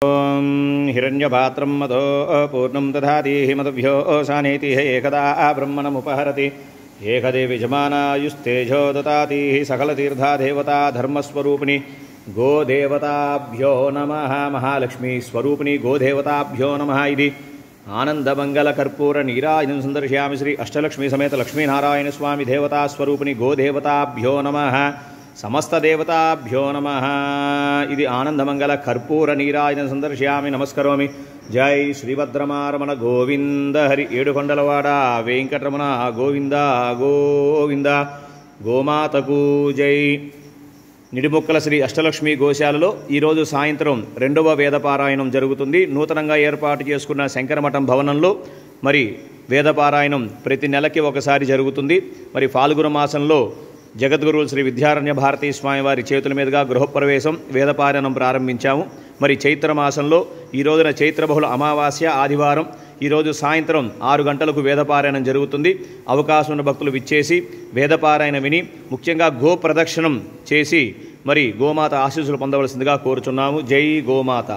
ఓం హిరణ్యపాత్రం మదో పూర్ణం దధాతి మదభ్యో సానేతి ఏకదా బ్రహ్మణముపహరతి ఏకదేవి జమానాయుస్తేజో దతాతి సకలతీర్థా దేవతా ధర్మస్వరూపిణి గోదేవతాభ్యో నమః మహాలక్ష్మీ స్వరూపిణి గోదేవతాభ్యో నమః ఇది ఆనందమంగళ కర్పూర నీరాజనం సందర్శయామి శ్రీ అష్టలక్ష్మీ సమేత లక్ష్మీనారాయణ స్వామి దేవతా స్వరూపిణి గోదేవతాభ్యో నమః సమస్త దేవతాభ్యో నమః ఇది ఆనందమంగళ కర్పూర నీరాజనం సందర్శయామి నమస్కరోమి. జై శ్రీభద్రమారమణ గోవింద హరి ఏడుకొండలవాడ వెంకటరమణ గోవింద గోవింద. గోమాతకు జై. నిడిముక్కల శ్రీ అష్టలక్ష్మి గోశాలలో ఈరోజు సాయంత్రం 2వ వేదపారాయణం జరుగుతుంది. నూతనంగా ఏర్పాటు చేసుకున్న శంకరమఠం భవనంలో మరి వేదపారాయణం ప్రతి నెలకి ఒకసారి జరుగుతుంది. మరి ఫాల్గుణ మాసంలో జగద్గురువులు శ్రీ విద్యారణ్య భారతీ స్వామి వారి చేతుల మీదుగా గృహప్రవేశం వేదపారాయణం ప్రారంభించాము. మరి చైత్రమాసంలో ఈ రోజున చైత్రబహుళ అమావాస్య ఆదివారం ఈరోజు సాయంత్రం 6 గంటలకు వేదపారాయణం జరుగుతుంది. అవకాశం ఉన్న భక్తులు విచ్చేసి వేదపారాయణ విని ముఖ్యంగా గో ప్రదక్షిణం చేసి మరి గోమాత ఆశీస్సులు పొందవలసిందిగా కోరుచున్నాము. జై గోమాత.